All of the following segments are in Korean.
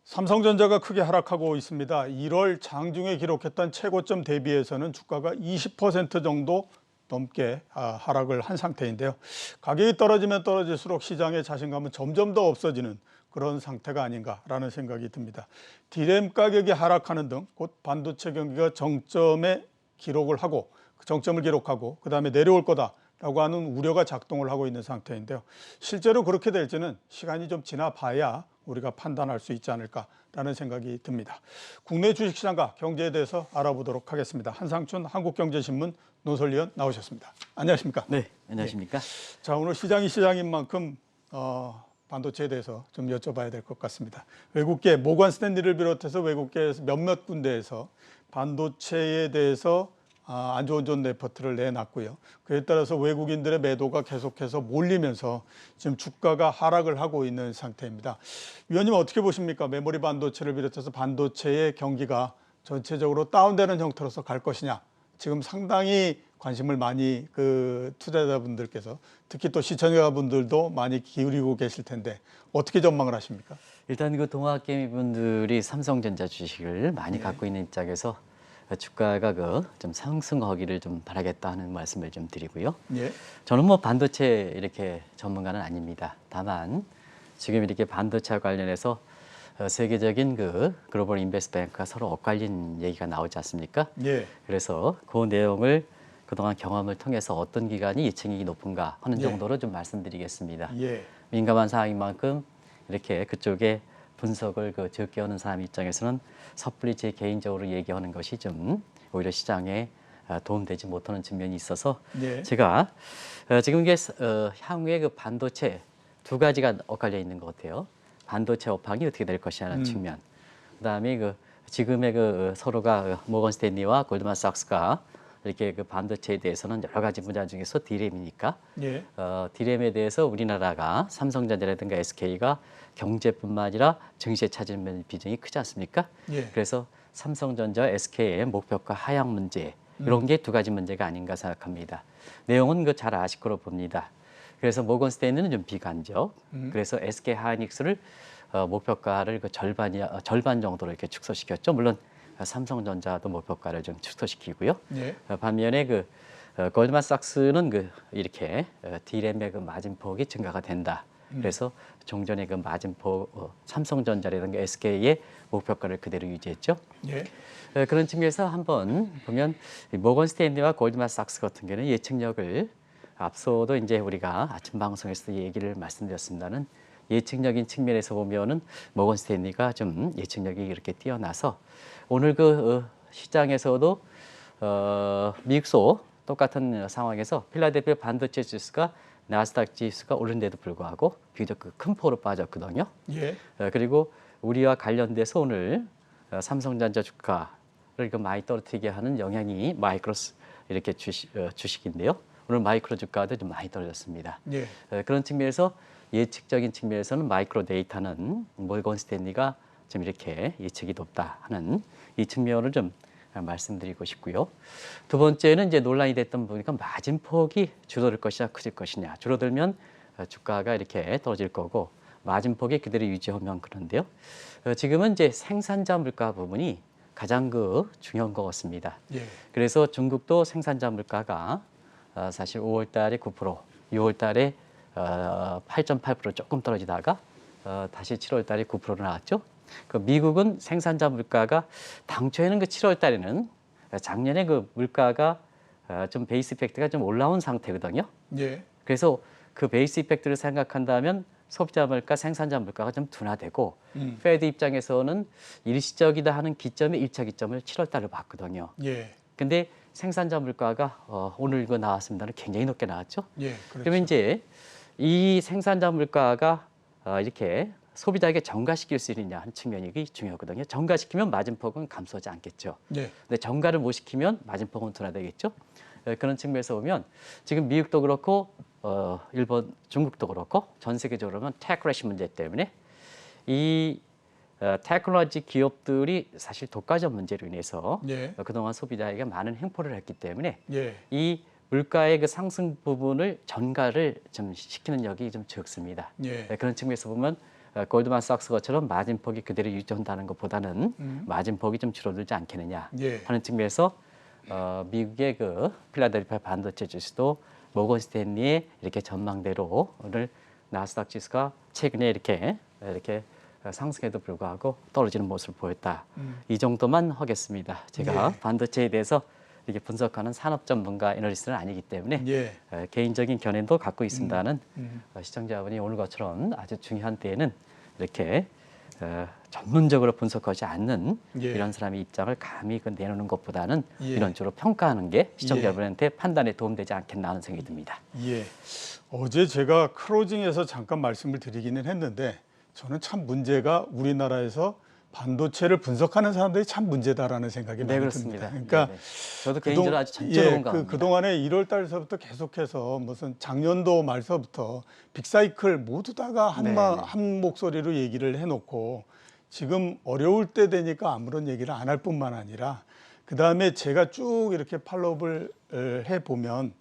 삼성전자가 크게 하락하고 있습니다. 1월 장중에 기록했던 최고점 대비해서는 주가가 20% 정도 넘게 하락을 한 상태인데요. 가격이 떨어지면 떨어질수록 시장의 자신감은 점점 더 없어지는 그런 상태가 아닌가라는 생각이 듭니다. D램 가격이 하락하는 등 곧 반도체 경기가 정점을 기록하고 그다음에 내려올 거다라고 하는 우려가 작동을 하고 있는 상태인데요. 실제로 그렇게 될지는 시간이 좀 지나봐야 우리가 판단할 수 있지 않을까라는 생각이 듭니다. 국내 주식시장과 경제에 대해서 알아보도록 하겠습니다. 한상춘 한국경제신문 논설위원 나오셨습니다. 안녕하십니까? 네, 안녕하십니까? 자, 오늘 시장이 시장인 만큼 반도체에 대해서 좀 여쭤봐야 될 것 같습니다. 외국계 모건 스탠리를 비롯해서 외국계에서 몇몇 군데에서 반도체에 대해서 안 좋은 레포트를 내놨고요. 그에 따라서 외국인들의 매도가 계속해서 몰리면서 지금 주가가 하락을 하고 있는 상태입니다. 위원님 어떻게 보십니까? 메모리 반도체를 비롯해서 반도체의 경기가 전체적으로 다운되는 형태로서 갈 것이냐. 지금 상당히 관심을 많이 투자자분들께서 특히 또 시청자분들도 많이 기울이고 계실 텐데 어떻게 전망을 하십니까? 일단 그 동학개미 분들이 삼성전자 주식을 많이 갖고 있는 입장에서 주가가 좀 상승하기를 좀 바라겠다 하는 말씀을 좀 드리고요. 예. 저는 뭐 반도체 이렇게 전문가는 아닙니다. 다만 지금 이렇게 반도체와 관련해서 세계적인 글로벌 인베스트뱅크가 서로 엇갈린 얘기가 나오지 않습니까? 예. 그래서 그 내용을 그동안 경험을 통해서 어떤 기관이 예측이 높은가 하는 예. 정도로 좀 말씀드리겠습니다. 예. 민감한 사항인 만큼 이렇게 그쪽에 분석을 적게 하는 사람 입장에서는 섣불리 제 개인적으로 얘기하는 것이 좀 오히려 시장에 도움되지 못하는 측면이 있어서 예. 제가 지금 이게 향후에 반도체 두 가지가 엇갈려 있는 것 같아요. 반도체 업황이 어떻게 될 것이냐는 측면. 그다음에 지금의 서로가 모건 스탠리와 골드만삭스가 이렇게 반도체에 대해서는 여러 가지 분야 중에서 D램이니까 예. D램에 대해서 우리나라가 삼성전자라든가 SK가 경제뿐만 아니라 증시에 차지하는 비중이 크지 않습니까? 예. 그래서 삼성전자, SK의 목표가 하향 문제 이런 게 두 가지 문제가 아닌가 생각합니다. 내용은 잘 아실 거로 봅니다. 그래서 모건 스탠리는 좀 비관적. 그래서 SK 하이닉스를 목표가를 절반 정도로 이렇게 축소시켰죠. 물론 삼성전자도 목표가를 좀 축소시키고요. 예. 반면에 골드만삭스는 이렇게 D램의 마진폭이 증가가 된다. 그래서 종전의 마진폭 삼성전자라든가 SK의 목표가를 그대로 유지했죠. 예. 그런 측면에서 한번 보면 모건 스탠리와 골드만삭스 같은 경우는 예측력을 앞서도 이제 우리가 아침 방송에서도 얘기를 말씀드렸습니다는 예측력인 측면에서 보면은 모건 스탠리가 좀 예측력이 이렇게 뛰어나서 오늘 시장에서도 미국소 똑같은 상황에서 필라델피아 반도체 지수가 나스닥 지수가 오른데도 불구하고 비교적 큰 폭으로 빠졌거든요. 예. 그리고 우리와 관련돼서 오늘 삼성전자 주가를 많이 떨어뜨리게 하는 영향이 마이크로스 이렇게 주식인데요. 오늘 마이크로 주가도 좀 많이 떨어졌습니다. 예. 그런 측면에서 예측적인 측면에서는 마이크로 데이터는 모건 스탠리가 좀 이렇게 예측이 높다 하는 이 측면을 좀 말씀드리고 싶고요. 두 번째는 이제 논란이 됐던 보니까 마진폭이 줄어들 것이냐 커질 것이냐. 줄어들면 주가가 이렇게 떨어질 거고 마진폭이 그대로 유지하면 그런데요. 지금은 이제 생산자 물가 부분이 가장 중요한 것 같습니다. 예. 그래서 중국도 생산자 물가가 사실 5월 달에 9%, 6월 달에 8.8% 조금 떨어지다가 다시 7월 달에 9%로 나왔죠. 미국은 생산자 물가가 당초에는 7월 달에는 작년에 물가가 좀 베이스 이펙트가 좀 올라온 상태거든요. 예. 그래서 그 베이스 이펙트를 생각한다면 소비자 물가, 생산자 물가가 좀 둔화되고 페드 입장에서는 일시적이다 하는 기점의 1차 기점을 7월 달로 봤거든요. 예. 근데 생산자 물가가 오늘 나왔습니다는 굉장히 높게 나왔죠. 예. 그렇죠. 그러면 이제 이 생산자 물가가 이렇게 소비자에게 전가시킬 수 있느냐 하는 측면이 중요하거든요. 전가시키면 마진폭은 감소하지 않겠죠. 예. 근데 전가를 못 시키면 마진폭은 둔화되겠죠. 그런 측면에서 보면 지금 미국도 그렇고 일본, 중국도 그렇고 전 세계적으로 보면 테크래시 문제 때문에 이 테크놀로지 기업들이 사실 독과점 문제로 인해서 예. 그동안 소비자에게 많은 횡포를 했기 때문에 예. 이 물가의 상승 부분을 전가를 좀 시키는 역이 좀 적습니다. 예. 그런 측면에서 보면 골드만삭스 것처럼 마진폭이 그대로 유지한다는 것보다는 마진폭이 좀 줄어들지 않겠느냐 예. 하는 측면에서 미국의 그 필라델피아 반도체 지수도 모건 스탠리의 이렇게 전망대로 오늘 나스닥 지수가 최근에 이렇게 상승에도 불구하고 떨어지는 모습을 보였다. 이 정도만 하겠습니다. 제가 예. 반도체에 대해서 이렇게 분석하는 산업 전문가 애널리스트는 아니기 때문에 예. 개인적인 견해도 갖고 있습니다는 시청자분이 오늘 것처럼 아주 중요한 때에는 이렇게 전문적으로 분석하지 않는 예. 이런 사람의 입장을 감히 내놓는 것보다는 예. 이런 쪽으로 평가하는 게 시청자 예. 여러분한테 판단에 도움되지 않겠나 하는 생각이 듭니다. 예. 어제 제가 크로징에서 잠깐 말씀을 드리기는 했는데 저는 참 문제가 우리나라에서 반도체를 분석하는 사람들이 참 문제다라는 생각이 많이 그렇습니다. 듭니다. 그러니까 네네. 저도 개인적으로 아주 전적으로 공감합니다. 그동안에 1월 달서부터 계속해서 무슨 작년도 말서부터 빅사이클 모두 다가 한 목소리로 얘기를 해놓고 지금 어려울 때 되니까 아무런 얘기를 안 할 뿐만 아니라 그다음에 제가 쭉 이렇게 팔로우를 해보면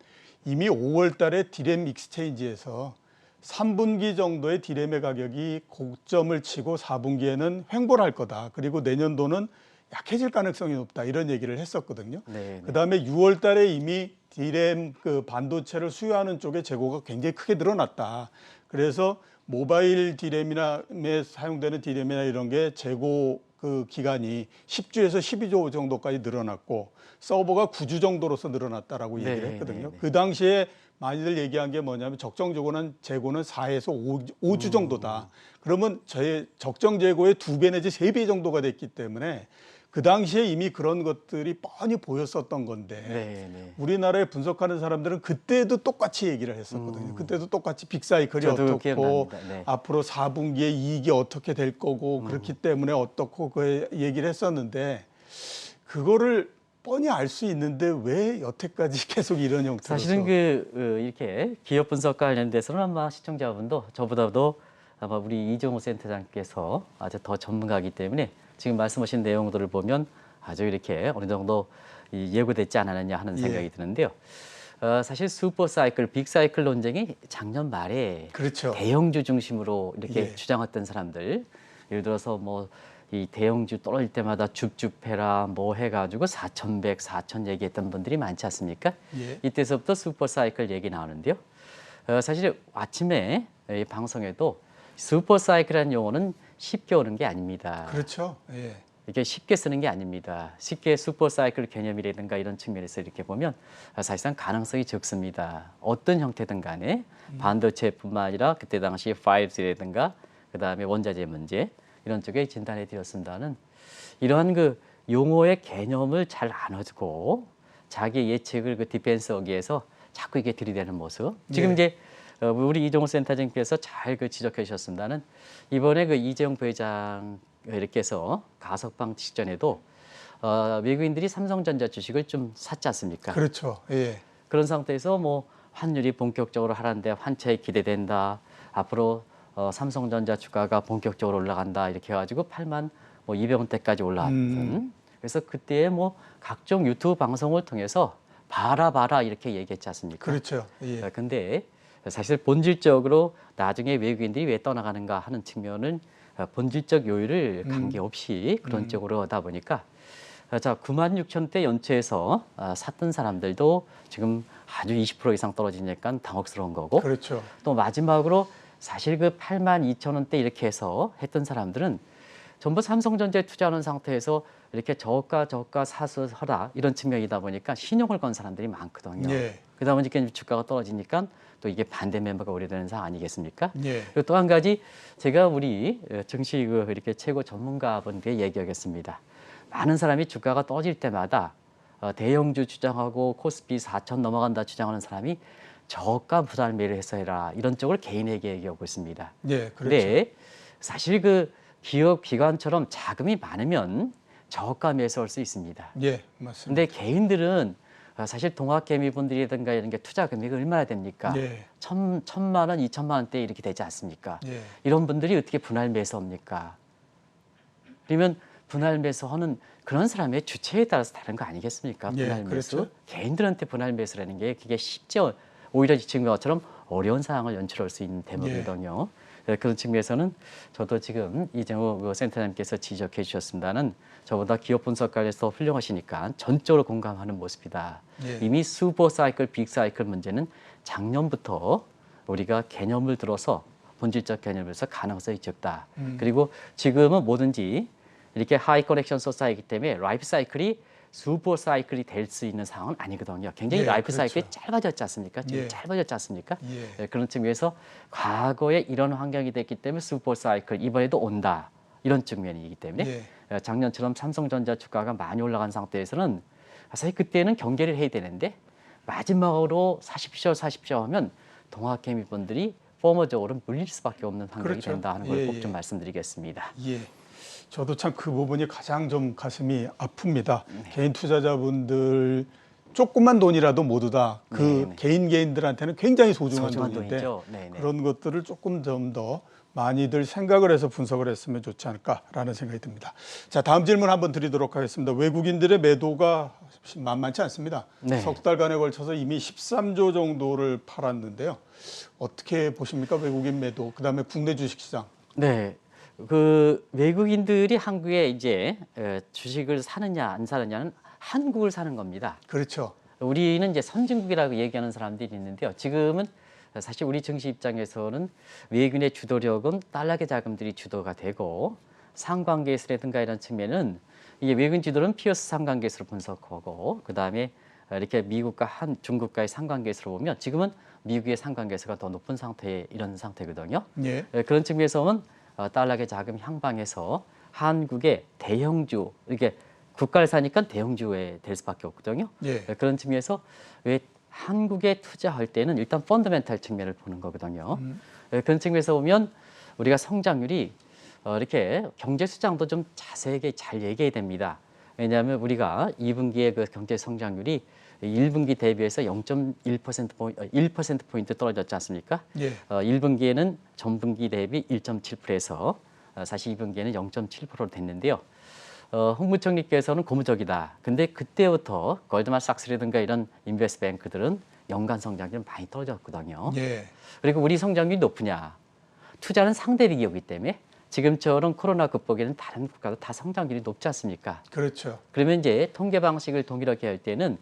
이미 5월 달에 디램 익스체인지에서 3분기 정도의 디램의 가격이 고점을 치고 4분기에는 횡보할 거다. 그리고 내년도는 약해질 가능성이 높다. 이런 얘기를 했었거든요. 네. 그다음에 6월 달에 이미 디램 그 반도체를 수요하는 쪽의 재고가 굉장히 크게 늘어났다. 그래서 모바일 디램에 사용되는 디램이나 이런 게 재고 그 기간이 10주에서 12주 정도까지 늘어났고 서버가 9주 정도로서 늘어났다라고 얘기를 했거든요. 그 당시에 많이들 얘기한 게 뭐냐면 적정 재고는 4에서 5주 정도다. 그러면 저의 적정 재고의 2배 내지 3배 정도가 됐기 때문에 그 당시에 이미 그런 것들이 뻔히 보였었던 건데 우리나라에 분석하는 사람들은 그때도 똑같이 얘기를 했었거든요. 그때도 똑같이 빅사이클이 어떻고 앞으로 4분기에 이익이 어떻게 될 거고 그렇기 때문에 어떻고 그 얘기를 했었는데 그거를 뻔히 알 수 있는데 왜 여태까지 계속 이런 형태로서 사실은 이렇게 기업 분석과 관련돼서는 아마 시청자분도 저보다도 아마 우리 이종호 센터장께서 아주 더 전문가이기 때문에 지금 말씀하신 내용들을 보면 아주 이렇게 어느 정도 예고됐지 않았느냐 하는 생각이 드는데요. 사실 슈퍼 사이클, 빅 사이클 논쟁이 작년 말에 그렇죠. 대형주 중심으로 이렇게 주장했던 사람들, 예를 들어서 뭐 이 대형주 떨어질 때마다 줍줍해라 뭐 해가지고 4,100, 4,000 얘기했던 분들이 많지 않습니까? 이때서부터 슈퍼 사이클 얘기 나오는데요. 사실 아침에 이 방송에도 슈퍼 사이클이라는 용어는 쉽게 오는 게 아닙니다. 그렇죠. 예. 이게 쉽게 쓰는 게 아닙니다. 쉽게 슈퍼 사이클 개념이라든가 이런 측면에서 이렇게 보면 사실상 가능성이 적습니다. 어떤 형태든 간에 반도체뿐만 아니라 그때 당시 5G라든가 그다음에 원자재 문제 이런 쪽에 진단해 드렸습니다는 이러한 그 용어의 개념을 잘 안 해주고 자기 예측을 그 디펜스하기 위해서 자꾸 이게 들이대는 모습. 지금 이제 우리 이종호 센터장께서 잘 그 지적해 주셨습니다는 이번에 그 이재용 부회장 이렇게 해서 가석방 직전에도 외국인들이 삼성전자 주식을 좀 샀지 않습니까? 그렇죠. 예. 그런 상태에서 뭐 환율이 본격적으로 하락인데 환차에 기대된다. 앞으로 삼성전자 주가가 본격적으로 올라간다 이렇게 해가지고 8만 뭐 200원대까지 올라왔던. 그래서 그때 뭐 각종 유튜브 방송을 통해서 봐라 이렇게 얘기했지 않습니까? 그렇죠. 예. 근데 사실 본질적으로 나중에 외국인들이 왜 떠나가는가 하는 측면은 본질적 요인을 관계없이 그런 쪽으로 하다 보니까 자 96,000대 연초에서 샀던 사람들도 지금 아주 20% 이상 떨어지니까 당혹스러운 거고 그렇죠. 또 마지막으로 사실 그 82,000원대 이렇게 해서 했던 사람들은 전부 삼성전자에 투자하는 상태에서 이렇게 저가 사서 하라 이런 측면이다 보니까 신용을 건 사람들이 많거든요. 그러다 보니까 주가가 떨어지니까 또 이게 반대 매매가 오래되는 상황 아니겠습니까? 그리고 또 한 가지 제가 우리 증시 이렇게 최고 전문가분께 얘기하겠습니다. 많은 사람이 주가가 떨어질 때마다 대형주 주장하고 코스피 4,000 넘어간다 주장하는 사람이 저가 분할 매를 해서 해라 이런 쪽을 개인에게 얘기하고 있습니다. 그런데 사실 그 기업 기관처럼 자금이 많으면 저가 매수할 수 있습니다. 맞습니다. 근데 개인들은 사실 동학개미분들이든가 이런 게 투자 금액이 얼마나 됩니까? 1,000만 원, 2,000만 원대 이렇게 되지 않습니까? 이런 분들이 어떻게 분할 매수합니까? 그러면 분할 매수하는 그런 사람의 주체에 따라서 다른 거 아니겠습니까? 분할 매수. 개인들한테 분할 매수라는 게 그게 쉽지 오히려 지금 것처럼 어려운 상황을 연출할 수 있는 대목이거든요. 그런 측면에서는 저도 지금 이정우 센터장님께서 지적해 주셨습니다는 저보다 기업 분석가에서 훌륭하시니까 전적으로 공감하는 모습이다. 예. 이미 슈퍼 사이클, 빅 사이클 문제는 작년부터 우리가 개념을 들어서 본질적 개념에서 가능성이 적다. 그리고 지금은 뭐든지 이렇게 하이 커넥션 소사이기 때문에 라이프 사이클이 슈퍼 사이클이 될 수 있는 상황은 아니거든요. 굉장히 예, 라이프 그렇죠. 사이클이 짧아졌지 않습니까? 지금 예. 짧아졌지 않습니까? 예. 그런 측면에서 과거에 이런 환경이 됐기 때문에 슈퍼 사이클 이번에도 온다. 이런 측면이기 때문에 작년처럼 삼성전자 주가가 많이 올라간 상태에서는 사실 그때는 경계를 해야 되는데 마지막으로 사십시오 하면 동학개미분들이 포머적으로 물릴 수밖에 없는 환경이 그렇죠. 된다 하는 걸 꼭 예, 좀 예. 말씀드리겠습니다. 예. 저도 참 그 부분이 가장 좀 가슴이 아픕니다. 개인 투자자분들 조금만 돈이라도 모두 다 그 개인들한테는 굉장히 소중한 돈인데 돈이죠. 네네. 그런 것들을 조금 좀 더 많이들 생각을 해서 분석을 했으면 좋지 않을까라는 생각이 듭니다. 자, 다음 질문 한번 드리도록 하겠습니다. 외국인들의 매도가 만만치 않습니다. 네. 석 달간에 걸쳐서 이미 13조 정도를 팔았는데요. 어떻게 보십니까? 외국인 매도, 그다음에 국내 주식시장. 네. 그 외국인들이 한국에 이제 주식을 사느냐 안 사느냐는 한국을 사는 겁니다. 그렇죠. 우리는 이제 선진국이라고 얘기하는 사람들이 있는데요. 지금은 사실 우리 증시 입장에서는 외국인의 주도력은 달러계 자금들이 주도가 되고 상관계수라든가 이런 측면은 이게 외국인 주도는 피어스 상관계수로 분석하고 그다음에 이렇게 미국과 중국과의 상관계수로 보면 지금은 미국의 상관계수가 더 높은 상태에 이런 상태거든요. 예. 그런 측면에서는 달러계 자금 향방에서 한국의 대형주 이렇게 국가를 사니까 대형주에 될 수밖에 없거든요. 예. 그런 측면에서 왜 한국에 투자할 때는 일단 펀더멘탈 측면을 보는 거거든요. 그런 측면에서 보면 우리가 성장률이 이렇게 경제 수장도 좀 자세하게 잘 얘기해야 됩니다. 왜냐하면 우리가 2분기에 그 경제 성장률이 1분기 대비해서 1% 포인트 떨어졌지 않습니까? 예. 1분기에는 전분기 대비 1.7%에서 사실 2분기에는 0.7%로 됐는데요. 홍 부총리께서는 고무적이다. 근데 그때부터 골드만삭스라든가 이런 인베스트뱅크들은 연간 성장률이 많이 떨어졌거든요. 예. 그리고 우리 성장률이 높으냐? 투자는 상대비 기업이기 때문에 지금처럼 코로나 극복에는 다른 국가도 다 성장률이 높지 않습니까? 그렇죠. 그러면 이제 통계 방식을 동일하게 할 때는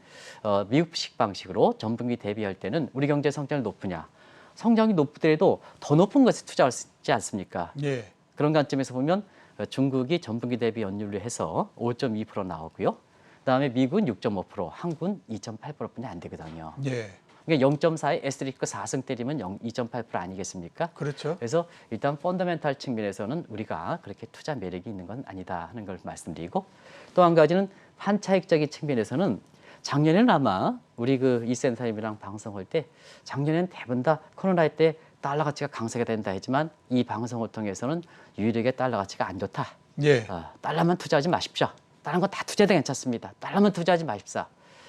미국식 방식으로 전분기 대비할 때는 우리 경제 성장률이 높으냐? 성장이 높더라도 더 높은 것에 투자할 수 있지 않습니까? 예. 그런 관점에서 보면 중국이 전분기 대비 연율로 해서 5.2% 나오고요. 그다음에 미국은 6.5%, 한국은 2.8%뿐이 안 되거든요. 예. 그러니까 0.4에 에스테리크 4승 때리면 2.8% 아니겠습니까? 그렇죠. 그래서 일단 펀더멘탈 측면에서는 우리가 그렇게 투자 매력이 있는 건 아니다 하는 걸 말씀드리고 또 한 가지는 판차익적인 측면에서는 작년에는 아마 우리 그 이 센터님이랑 방송할 때 작년에는 대부분 다 코로나 때 달러 가치가 강세가 된다 했지만 이 방송을 통해서는 유일하게 달러 가치가 안 좋다. 예. 달러만 투자하지 마십시오. 다른 거 다 투자해도 괜찮습니다. 달러만 투자하지 마십사.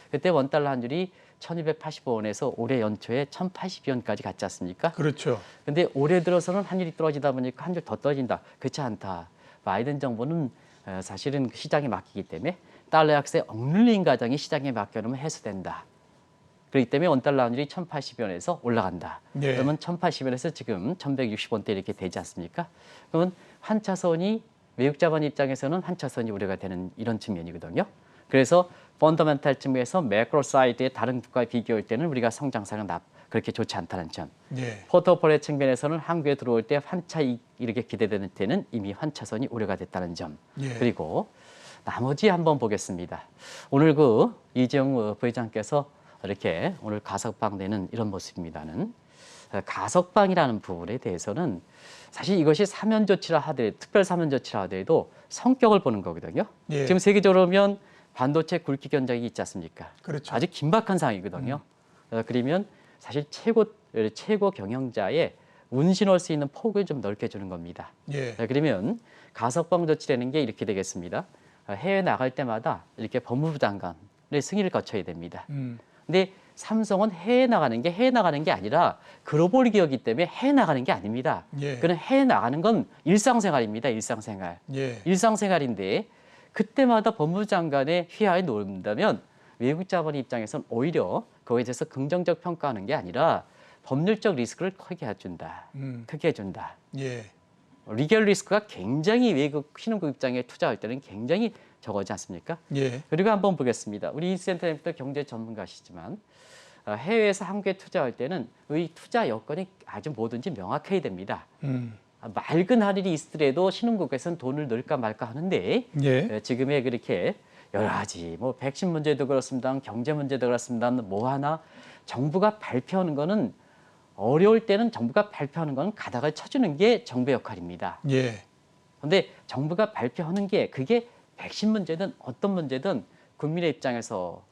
그때 원달러 한 줄이 1285원에서 올해 연초에 1082원까지 갔지 않습니까? 그렇죠. 근데 올해 들어서는 환율이 떨어지다 보니까 한 줄 더 떨어진다. 그렇지 않다. 바이든 정부는 사실은 시장에 맡기기 때문에 달러 약세 억눌린 가정이 시장에 맡겨놓으면 해소된다. 그렇기 때문에 원달러 환율이 1080원에서 올라간다. 예. 그러면 1080원에서 지금 1160원대 이렇게 되지 않습니까? 그러면 환차선이 외국 자본 입장에서는 환차선이 우려가 되는 이런 측면이거든요. 그래서 펀더멘탈 측면에서 매크로 사이드의 다른 국가에 비교할 때는 우리가 성장세가 그렇게 좋지 않다는 점. 예. 포트폴리오 측면에서는 한국에 들어올 때 환차익 이렇게 기대되는 때는 이미 환차선이 우려가 됐다는 점. 예. 그리고 나머지 한번 보겠습니다. 오늘 그 이재용 부회장께서 이렇게 오늘 가석방 내는 이런 모습입니다는 가석방이라는 부분에 대해서는 사실 이것이 사면 조치라 하더라도 특별 사면 조치라 하더라도 성격을 보는 거거든요. 예. 지금 세계적으로 보면 반도체 굵기 견적이 있지 않습니까? 그렇죠. 아주 긴박한 상황이거든요. 그러면 사실 최고 경영자의 운신할 수 있는 폭을 좀 넓게 주는 겁니다. 예. 그러면 가석방 조치라는 게 이렇게 되겠습니다. 해외 나갈 때마다 이렇게 법무부 장관의 승인을 거쳐야 됩니다. 근데 삼성은 해외 나가는 게 아니라 글로벌 기업이기 때문에 해외 나가는 게 아닙니다. 예. 그는 해외 나가는 건 일상생활입니다. 일상생활. 예. 일상생활인데 그때마다 법무부 장관의 휘하에 놓는다면 외국 자본의 입장에서는 오히려 그거에 대해서 긍정적 평가하는 게 아니라 법률적 리스크를 크게 해준다. 크게 해준다. 예. 리겔 리스크가 굉장히 외국 신흥국 입장에 투자할 때는 굉장히 적어지 않습니까? 예. 그리고 한번 보겠습니다. 우리 인센터님도 경제 전문가시지만 해외에서 한국에 투자할 때는 이 투자 여건이 아주 뭐든지 명확해야 됩니다. 맑은 하늘이 있더라도 신흥국에서는 돈을 넣을까 말까 하는데 예. 지금의 그렇게 여러 가지 뭐 백신 문제도 그렇습니다. 경제 문제도 그렇습니다. 뭐 하나 정부가 발표하는 거는 어려울 때는 정부가 발표하는 건 가닥을 쳐주는 게 정부의 역할입니다. 예. 그런데 정부가 발표하는 게 그게 백신 문제든 어떤 문제든 국민의 입장에서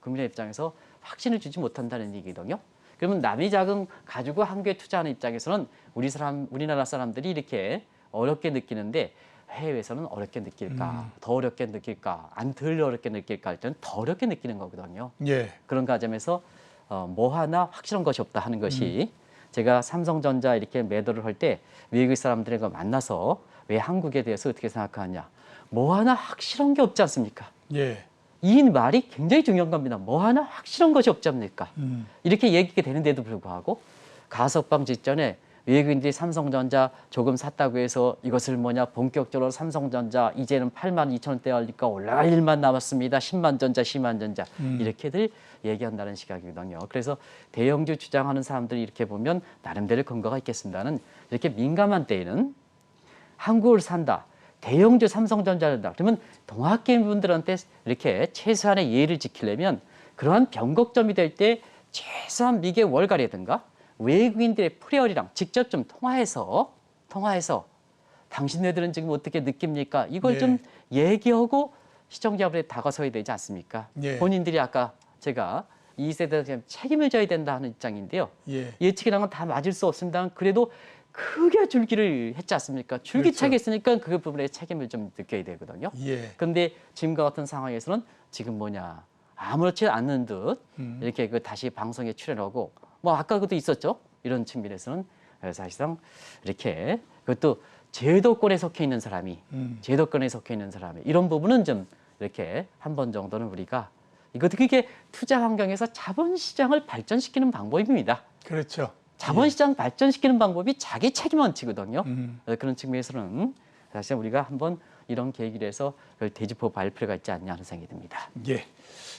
확신을 주지 못한다는 얘기거든요. 그러면 남의 자금 가지고 한국에 투자하는 입장에서는 우리나라 사람들이 이렇게 어렵게 느끼는데 해외에서는 어렵게 느낄까, 더 어렵게 느낄까, 덜 어렵게 느낄까 할 때는 더 어렵게 느끼는 거거든요. 예. 그런 과정에서 뭐 하나 확실한 것이 없다 하는 것이 제가 삼성전자 이렇게 매도를 할 때 외국 사람들과 만나서 왜 한국에 대해서 어떻게 생각하느냐. 뭐 하나 확실한 게 없지 않습니까? 예. 이 말이 굉장히 중요한 겁니다. 뭐 하나 확실한 것이 없지 않습니까? 이렇게 얘기가 되는데도 불구하고 가석방 직전에 외국인들이 삼성전자 조금 샀다고 해서 이것을 뭐냐 본격적으로 삼성전자 이제는 82,000원대 하니까 올라갈 일만 남았습니다. 10만 전자, 10만 전자 이렇게들 얘기한다는 시각이거든요. 그래서 대형주 주장하는 사람들이 이렇게 보면 나름대로 근거가 있겠습니다는 이렇게 민감한 때에는 한국을 산다. 대형주 삼성전자를 그러면 동학개미 분들한테 이렇게 최소한의 예의를 지키려면 그러한 변곡점이 될 때 최소한 미개 월가라든가 외국인들의 프레어리랑 직접 좀 통화해서 당신네들은 지금 어떻게 느낍니까? 이걸 네. 좀 얘기하고 시청자분에 다가서야 되지 않습니까? 예. 본인들이 아까 제가 이 세대에 책임을 져야 된다 하는 입장인데요. 예. 예측이란 건 다 맞을 수 없습니다. 그래도 크게 줄기를 했지 않습니까? 줄기차게 했으니까 그 부분에 책임을 좀 느껴야 되거든요. 예. 그런데 지금과 같은 상황에서는 지금 뭐냐 아무렇지 않는 듯 이렇게 그 다시 방송에 출연하고 뭐 아까 그것도 있었죠. 이런 측면에서는 사실상 이렇게 그것도 제도권에 속해 있는 사람이 이런 부분은 좀 이렇게 한 번 정도는 우리가 이것도 그게 투자 환경에서 자본시장을 발전시키는 방법입니다. 그렇죠. 자본시장 발전시키는 방법이 자기 책임 원칙이거든요. 그런 측면에서는 사실 우리가 한번 이런 계기를 해서 그걸 되짚어 볼 필요가 있지 않냐 하는 생각이 듭니다. 예.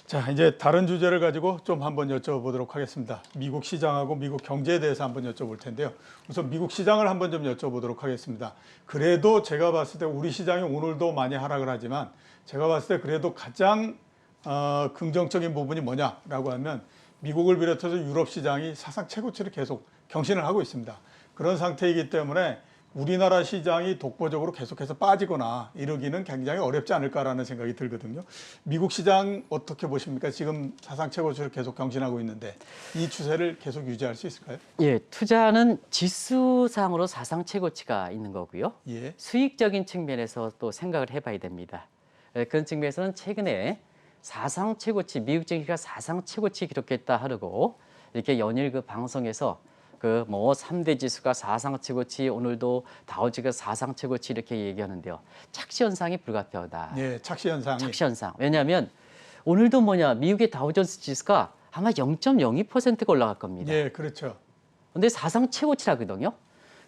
자, 이제 다른 주제를 가지고 좀 한번 여쭤보도록 하겠습니다. 미국 시장하고 미국 경제에 대해서 한번 여쭤볼 텐데요. 우선 미국 시장을 한번 좀 여쭤보도록 하겠습니다. 그래도 제가 봤을 때 우리 시장이 오늘도 많이 하락을 하지만 제가 봤을 때 그래도 가장 긍정적인 부분이 뭐냐라고 하면 미국을 비롯해서 유럽 시장이 사상 최고치를 계속 경신을 하고 있습니다. 그런 상태이기 때문에 우리나라 시장이 독보적으로 계속해서 빠지거나 이러기는 굉장히 어렵지 않을까라는 생각이 들거든요. 미국 시장 어떻게 보십니까? 지금 사상 최고치를 계속 경신하고 있는데 이 추세를 계속 유지할 수 있을까요? 예, 투자는 지수상으로 사상 최고치가 있는 거고요. 예. 수익적인 측면에서 또 생각을 해봐야 됩니다. 그런 측면에서는 최근에 사상 최고치, 미국 증시가 사상 최고치 기록했다 하고 이렇게 연일 그 방송에서 그 뭐 3대 지수가 사상 최고치, 오늘도 다우지가 사상 최고치 이렇게 얘기하는데요. 착시 현상이 불가피하다. 예, 착시 현상이. 착시 현상. 왜냐하면 오늘도 뭐냐 미국의 다우존스 지수가 아마 0.02%가 올라갈 겁니다. 예, 그렇죠. 근데 사상 최고치라거든요.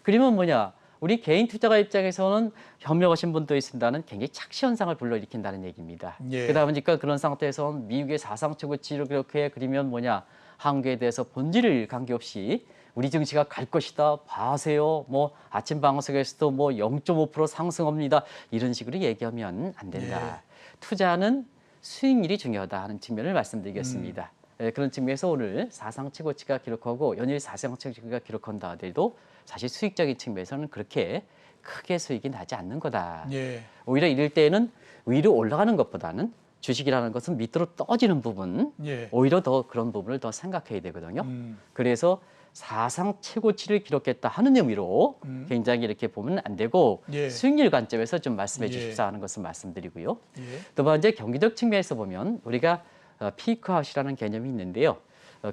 그러면 뭐냐 우리 개인 투자가 입장에서는 현명하신 분도 있습니다는 굉장히 착시 현상을 불러일으킨다는 얘기입니다. 예. 그러다 보니까 그런 상태에서 미국의 사상 최고치를 그렇게 그리면 뭐냐 한국에 대해서 본질을 관계없이 우리 증시가 갈 것이다 봐세요. 뭐 아침 방송에서도 뭐 0.5% 상승합니다. 이런 식으로 얘기하면 안 된다. 투자는 수익률이 중요하다 하는 측면을 말씀드리겠습니다. 그런 측면에서 오늘 사상 최고치가 기록하고 연일 사상 최고치가 기록한다 하더라도 사실 수익적인 측면에서는 그렇게 크게 수익이 나지 않는 거다. 예. 오히려 이럴 때는 위로 올라가는 것보다는 주식이라는 것은 밑으로 떠지는 부분, 예. 오히려 더 그런 부분을 더 생각해야 되거든요. 그래서 사상 최고치를 기록했다 하는 의미로 굉장히 이렇게 보면 안 되고 예. 수익률 관점에서 좀 말씀해 예. 주십사 하는 것을 말씀드리고요. 예. 또 번째 경기적 측면에서 보면 우리가 피크아웃이라는 개념이 있는데요.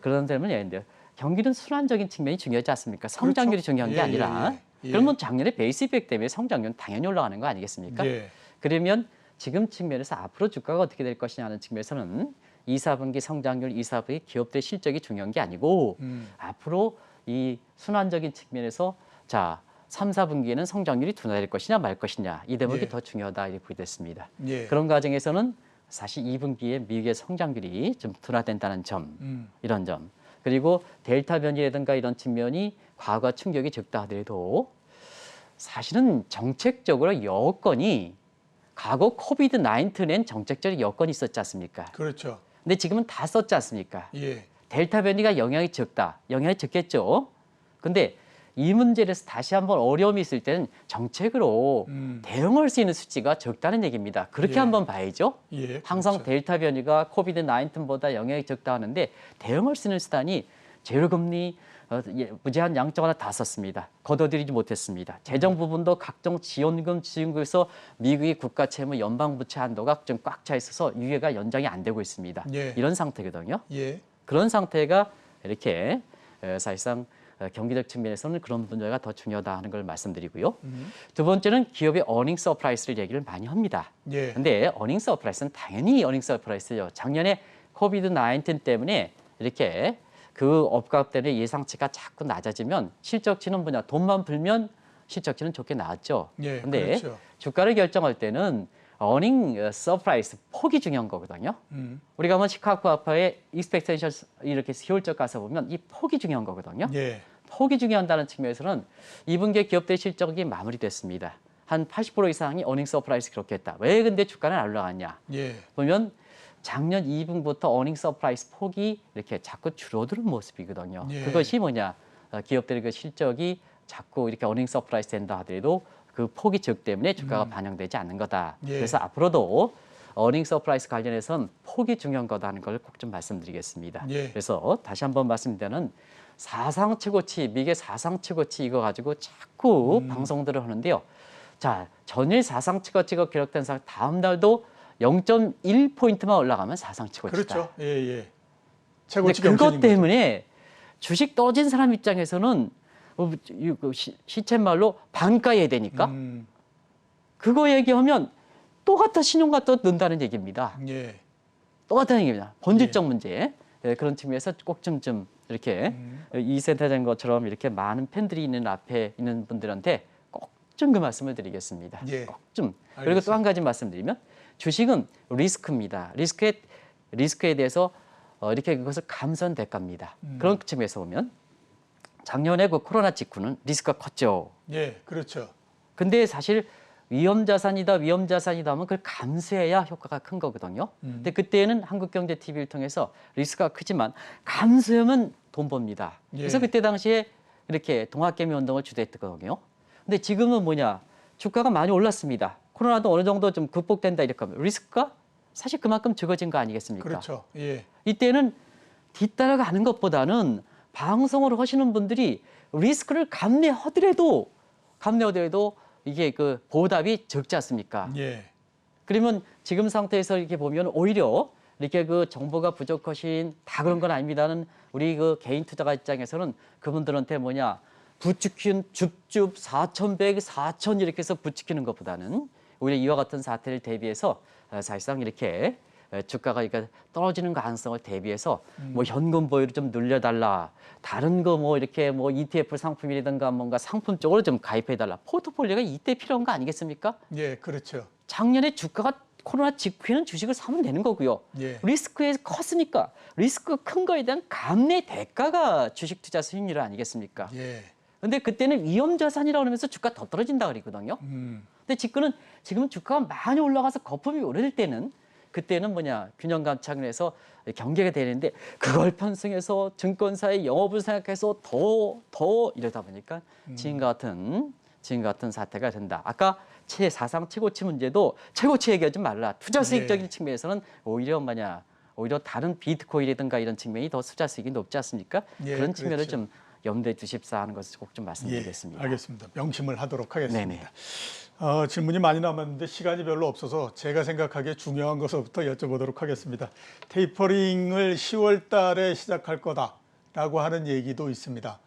그런 데는 예인데 경기는 순환적인 측면이 중요하지 않습니까? 성장률이 그렇죠. 중요한 게 예, 아니라 예, 예. 그러면 작년에 베이스 이펙 때문에 성장률은 당연히 올라가는 거 아니겠습니까? 예. 그러면 지금 측면에서 앞으로 주가가 어떻게 될 것이냐 하는 측면에서는 2, 4분기 성장률, 2, 4분기 기업들의 실적이 중요한 게 아니고 앞으로 이 순환적인 측면에서 자 3, 4분기에는 성장률이 둔화될 것이냐 말 것이냐 이 대목이 예. 더 중요하다 이렇게 보겠습니다. 예. 그런 과정에서는 사실 2분기에 미국의 성장률이 좀 둔화된다는 점, 이런 점, 그리고 델타 변이라든가 이런 측면이 과거 충격이 적다 하더라도 사실은 정책적으로 여건이 과거 코비드 19엔 정책적인 여건이 있었지 않습니까? 그렇죠. 근데 지금은 다 썼지 않습니까? 예. 델타 변이가 영향이 적다. 영향이 적겠죠. 근데 이 문제에 서 다시 한번 어려움이 있을 때는 정책으로 대응할 수 있는 수치가 적다는 얘기입니다. 그렇게 예. 한번 봐야죠. 예. 항상 그렇죠. 델타 변이가 코비드 19보다 영향이 적다 하는데 대응할 수 있는 수단이 제로금리 무제한 양적 완화 다 썼습니다. 걷어들이지 못했습니다. 재정 부분도 각종 지원금 지원금에서 미국의 국가 채무 연방 부채 한도가 좀 꽉 차 있어서 유예가 연장이 안 되고 있습니다. 예. 이런 상태거든요. 예. 그런 상태가 이렇게 사실상 경기적 측면에서는 그런 분야가 더 중요하다 하는 걸 말씀드리고요. 두 번째는 기업의 어닝 서프라이스를 얘기를 많이 합니다. 예. 근데 어닝 서프라이스는 당연히 어닝 서프라이스죠. 작년에 코비드 19 때문에 이렇게 그 업가 때문에 예상치가 자꾸 낮아지면 실적치는 뭐냐 돈만 불면 실적치는 좋게 나왔죠. 예. 근데 그렇죠. 주가를 결정할 때는 어닝 서프라이스 폭이 중요한 거거든요. 우리가 한번 시카고 아파의 익스펙테이션 이렇게 효율적 가서 보면 이 폭이 중요한 거거든요. 예. 폭이 중요하다는 측면에서는 2분기 기업들 실적이 마무리됐습니다. 한 80% 이상이 어닝 서프라이스 기록했다. 왜 근데 주가는 안 올라갔냐? 예. 보면 작년 2분부터 어닝 서프라이스 폭이 이렇게 자꾸 줄어드는 모습이거든요. 예. 그것이 뭐냐? 기업들의 그 실적이 자꾸 이렇게 어닝 서프라이스 된다 하더라도 그 폭이 적 때문에 주가가 반영되지 않는 거다. 예. 그래서 앞으로도 어닝 서프라이스 관련해서는 폭이 중요한 거다는 걸 꼭 좀 말씀드리겠습니다. 예. 그래서 다시 한번 말씀드리면 사상 최고치, 미국의 사상 최고치 이거 가지고 자꾸 방송들을 하는데요. 자, 전일 사상 최고치가 기록된 다음 날도 0.1포인트만 올라가면 사상 최고치다. 그렇죠. 예. 예. 근데 최고치 그것 경신인 거죠. 때문에 주식 떨어진 사람 입장에서는 시쳇말로 반가해야 되니까 그거 얘기하면 또 갖다 신용 갖다 넣는다는 얘기입니다. 예. 똑같은 얘기입니다. 본질적 문제. 예, 그런 측면에서 꼭 좀 이렇게 이 센터장 것처럼 이렇게 많은 팬들이 있는 앞에 있는 분들한테 꼭 좀 그 말씀을 드리겠습니다. 예. 꼭 좀. 그리고 또 알겠습니다. 한 가지 말씀드리면 주식은 리스크입니다. 리스크에 대해서 이렇게 그것을 감수한 대가입니다. 그런 측면에서 보면 작년에 그 코로나 직후는 리스크가 컸죠. 예. 그렇죠. 근데 사실 위험자산이다 하면 그걸 감수해야 효과가 큰 거거든요. 근데 그때는 한국경제TV를 통해서 리스크가 크지만 감수하면 돈 법니다. 예. 그래서 그때 당시에 이렇게 동학개미 운동을 주도했거든요. 근데 지금은 뭐냐? 주가가 많이 올랐습니다. 코로나도 어느 정도 좀 극복된다 이렇게 하면 리스크가 사실 그만큼 적어진 거 아니겠습니까? 그렇죠. 예. 이때는 뒤따라가는 것보다는 방송을 하시는 분들이 리스크를 감내하더라도 이게 그 보답이 적지 않습니까? 예. 그러면 지금 상태에서 이렇게 보면 오히려 이렇게 그 정보가 부족하신 다 그런 건 아닙니다는 우리 그 개인 투자가 입장에서는 그분들한테 뭐냐 부추긴 줍줍 4,100, 4,000 이렇게 해서 부추기는 것보다는 오히려 이와 같은 사태를 대비해서 사실상 이렇게 주가가 그러니까 떨어지는 가능성을 대비해서 뭐 현금 보유를 좀 늘려달라. 다른 거 뭐 이렇게 뭐 ETF 상품이라든가 뭔가 상품 쪽으로 좀 가입해달라. 포트폴리오가 이때 필요한 거 아니겠습니까? 예. 그렇죠. 작년에 주가가 코로나 직후에는 주식을 사면 되는 거고요. 예. 리스크에 컸으니까 리스크 큰 거에 대한 감내 대가가 주식 투자 수익률 아니겠습니까? 예. 근데 그때는 위험 자산이라고 하면서 주가 더 떨어진다 그랬거든요. 근데 지금은 주가가 많이 올라가서 거품이 오를 때는 그때는 뭐냐 균형 감착을 경계가 되는데 그걸 편성해서 증권사의 영업을 생각해서 더 이러다 보니까 지금 같은 사태가 된다. 아까 사상 최고치 문제도 최고치 얘기하지 말라. 투자 수익적인 측면에서는 오히려 다른 비트코인이라든가 이런 측면이 더 투자 수익이 높지 않습니까? 예, 그런 측면을 그렇죠. 좀 염두에 두십사 하는 것을 꼭 좀 말씀드리겠습니다. 예, 알겠습니다. 명심을 하도록 하겠습니다. 네네. 질문이 많이 남았는데 시간이 별로 없어서 제가 생각하기에 중요한 것부터 여쭤보도록 하겠습니다. 테이퍼링을 10월 달에 시작할 거다라고 하는 얘기도 있습니다.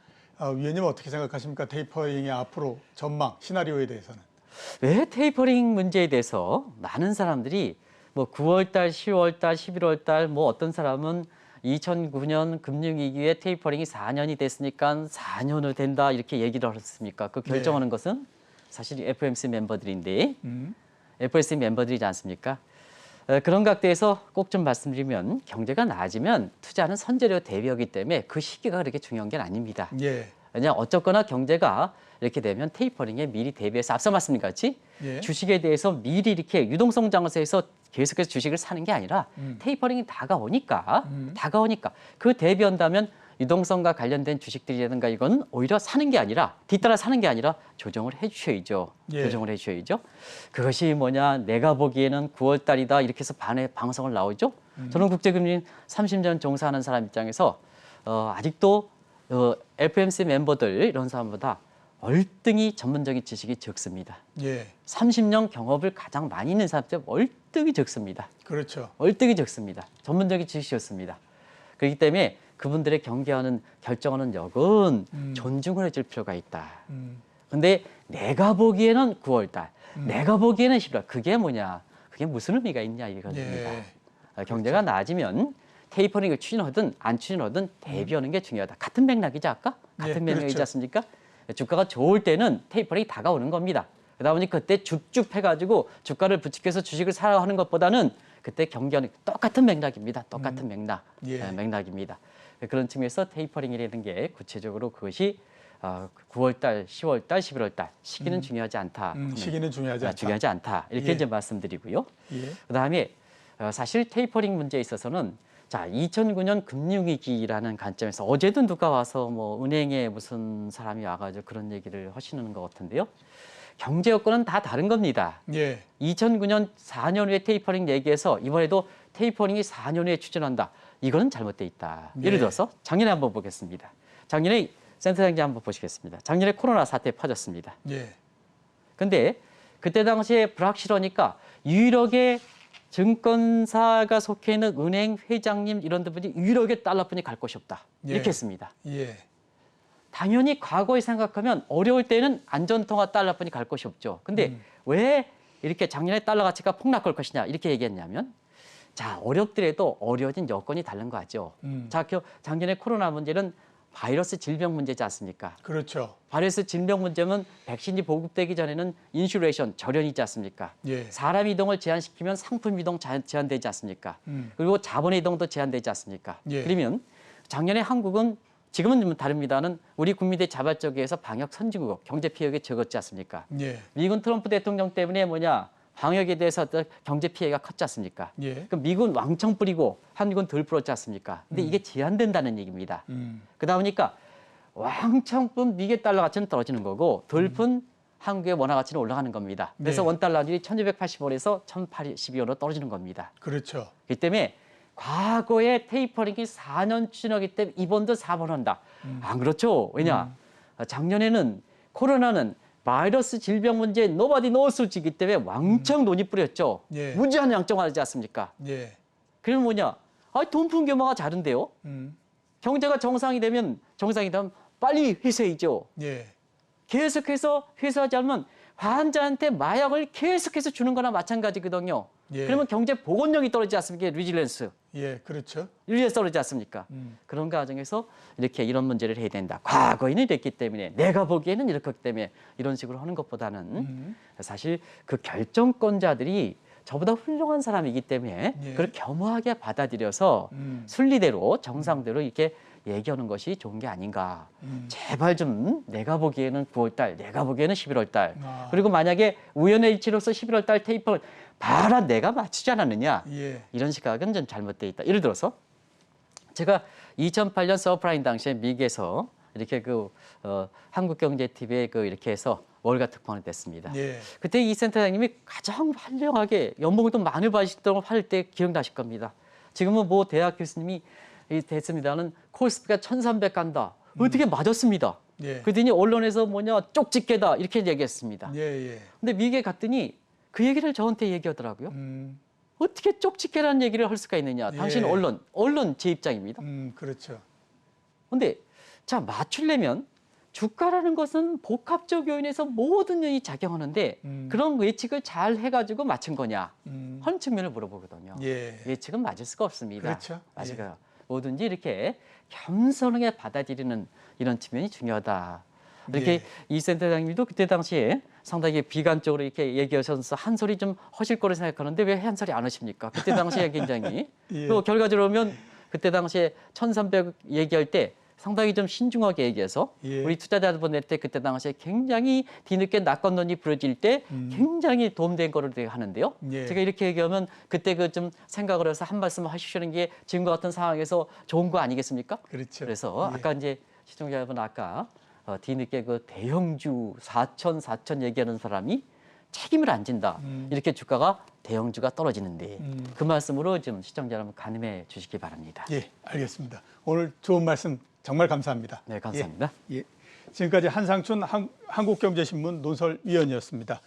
위원님 어떻게 생각하십니까? 테이퍼링의 앞으로 전망, 시나리오에 대해서는. 왜 테이퍼링 문제에 대해서 많은 사람들이 뭐 9월 달, 10월 달, 11월 달 뭐 어떤 사람은 2009년 금융위기에 테이퍼링이 4년이 됐으니까 4년을 된다 이렇게 얘기를 했습니까? 그 결정하는 것은 사실 FOMC 멤버들인데 FOMC 멤버들이지 않습니까? 그런 각도에서 꼭 좀 말씀드리면 경제가 나아지면 투자는 선제료 대비하기 때문에 그 시기가 그렇게 중요한 게 아닙니다. 예. 왜냐 어쨌거나 경제가 이렇게 되면 테이퍼링에 미리 대비해서 앞서 말씀드린 같이 주식에 대해서 미리 이렇게 유동성 장세에서 계속해서 주식을 사는 게 아니라 테이퍼링이 다가오니까 그 대비한다면 유동성과 관련된 주식들이라든가 이건 오히려 사는 게 아니라 뒤따라 사는 게 아니라 조정을 해주셔야죠. 조정을 해주셔야죠. 그것이 뭐냐 내가 보기에는 9월 달이다 이렇게 해서 방송을 나오죠. 저는 국제금리 30년 종사하는 사람 입장에서 아직도 FOMC 멤버들 이런 사람보다 월등히 전문적인 지식이 적습니다. 30년 경험을 가장 많이 있는 사람들 월등히 적습니다. 그렇죠. 월등히 적습니다. 전문적인 지식이 적습니다. 그렇기 때문에 그분들의 경계하는 결정하는 역은 존중을 해줄 필요가 있다. 근데 내가 보기에는 9월 달, 내가 보기에는 11월 그게 뭐냐? 그게 무슨 의미가 있냐 이겁니다. 경제가 나아지면 테이퍼링을 추진하든 안 추진하든 대비하는 게 중요하다. 같은 맥락이지 아까? 같은 맥락이지 않습니까? 주가가 좋을 때는 테이퍼링이 다가오는 겁니다. 그러다 보니 그때 줍줍해가지고 주가를 부추겨서 주식을 사라 하는 것보다는 그때 경계하는 똑같은 맥락입니다. 똑같은 맥락입니다. 그런 측면에서 테이퍼링이라는 게 구체적으로 그것이 9월 달, 10월 달, 11월 달 시기는 중요하지 않다. 시기는 중요하지 않다. 이렇게 이제 말씀드리고요. 그다음에 사실 테이퍼링 문제에 있어서는 자, 2009년 금융위기라는 관점에서 어제도 누가 와서 뭐 은행에 무슨 사람이 와가지고 그런 얘기를 하시는 것 같은데요. 경제 여건은 다 다른 겁니다. 2009년 4년 후에 테이퍼링 얘기해서 이번에도 테이퍼링이 4년 후에 추진한다. 이거는 잘못돼 있다. 예를 들어서 작년에 한번 보겠습니다. 작년에 센터장님 한번 보시겠습니다. 작년에 코로나 사태 퍼졌습니다. 근데 그때 당시에 불확실하니까 유일하게 증권사가 속해 있는 은행 회장님 이런 분이 유일하게 달러뿐이 갈 곳이 없다. 이렇게 했습니다. 당연히 과거에 생각하면 어려울 때는 안전통화 달러뿐이 갈 곳이 없죠. 근데 왜 이렇게 작년에 달러 가치가 폭락할 것이냐 이렇게 얘기했냐면 자 어렵더라도 어려워진 여건이 다른 거죠. 자 작년에 코로나 문제는 바이러스 질병 문제지 않습니까? 그렇죠. 바이러스 질병 문제면 백신이 보급되기 전에는 인슐레이션 절연이지 않습니까? 사람 이동을 제한시키면 상품 이동 제한되지 않습니까? 그리고 자본 이동도 제한되지 않습니까? 그러면 작년에 한국은 지금은 좀 다릅니다는 우리 국민들이 자발적에서 방역 선진국 경제 피해가 적었지 않습니까? 미군 트럼프 대통령 때문에 뭐냐 방역에 대해서 어떤 경제 피해가 컸지 않습니까? 그럼 미군 왕청 뿌리고 한국은 덜 풀었지 않습니까? 근데 이게 제한된다는 얘기입니다. 그러다 보니까 왕청 푼 미개 달러 가치는 떨어지는 거고 덜 푼 한국의 원화 가치는 올라가는 겁니다. 그래서 원달러율이 1280원에서 1082원으로 떨어지는 겁니다. 그렇죠. 그렇기 때문에 과거에 테이퍼링이 4년 추진하기 때문에 이번도 4번 한다. 안 그렇죠. 왜냐? 작년에는 코로나는 바이러스 질병 문제에 nobody knows이기 때문에 왕창 돈이 뿌렸죠. 무지한 양적하지 않습니까? 그러면 뭐냐? 돈 푼 규모가 다른데요. 경제가 정상이 되면 빨리 회수해야죠. 계속해서 회수하지 않으면 환자한테 마약을 계속해서 주는 거나 마찬가지거든요. 그러면 경제 복원력이 떨어지지 않습니까? 리질런스. 그렇죠. 리질런스 떨어지지 않습니까? 그런 과정에서 이렇게 이런 문제를 해야 된다. 과거에는 이랬기 때문에 내가 보기에는 이렇기 때문에 이런 식으로 하는 것보다는 사실 그 결정권자들이 저보다 훌륭한 사람이기 때문에 그걸 겸허하게 받아들여서 순리대로 정상대로 이렇게 얘기하는 것이 좋은 게 아닌가. 제발 좀 내가 보기에는 9월 달, 내가 보기에는 11월 달. 그리고 만약에 우연의 일치로서 11월 달 테이퍼 봐라 내가 맞추지 않았느냐. 이런 시각은 좀 잘못되어 있다. 예를 들어서 제가 2008년 서프라임 당시에 미국에서 이렇게 한국경제TV에 이렇게 해서 월가 특파원이 됐습니다. 그때 이 센터장님이 가장 훌륭하게 연봉을 또 많이 받으시도록 할 때 기억나실 겁니다. 지금은 뭐 대학 교수님이 됐습니다는 코스피가 1300 간다. 어떻게 맞았습니다. 그랬더니 언론에서 쪽집게다 이렇게 얘기했습니다. 근데 미국에 갔더니 그 얘기를 저한테 얘기하더라고요. 어떻게 쪽집게라는 얘기를 할 수가 있느냐. 당신 언론 제 입장입니다. 그렇죠. 근데 자 맞추려면 주가라는 것은 복합적 요인에서 모든 요인이 작용하는데 그런 예측을 잘 해가지고 맞춘 거냐 하는 측면을 물어보거든요. 예. 예측은 맞을 수가 없습니다. 그렇죠. 맞아요. 뭐든지 이렇게 겸손하게 받아들이는 이런 측면이 중요하다. 이렇게 예. 이 센터장님도 그때 당시에 상당히 비관적으로 이렇게 얘기하셔서 한 소리 좀 하실 거로 생각하는데 왜 한 소리 안 하십니까? 그때 당시에 굉장히 예. 또 결과적으로 보면 그때 당시에 1,300 얘기할 때 상당히 좀 신중하게 얘기해서 예. 우리 투자자분 낼 때 그때 당시에 굉장히 뒤늦게 낙관론이 부러질 때 굉장히 도움된 거를 제가 하는데요. 예. 제가 이렇게 얘기하면 그때 그 좀 생각을 해서 한 말씀 하시는 게 지금과 같은 상황에서 좋은 거 아니겠습니까? 그렇죠. 그래서 예. 아까 이제 시청자 여러분 아까 뒤늦게 그 대형주 4천 얘기하는 사람이 책임을 안 진다. 이렇게 주가가 대형주가 떨어지는데 그 말씀으로 좀 시청자 여러분 가늠해 주시기 바랍니다. 예, 알겠습니다. 오늘 좋은 말씀 정말 감사합니다. 네, 감사합니다. 예. 지금까지 한상춘 한국경제신문 논설위원이었습니다.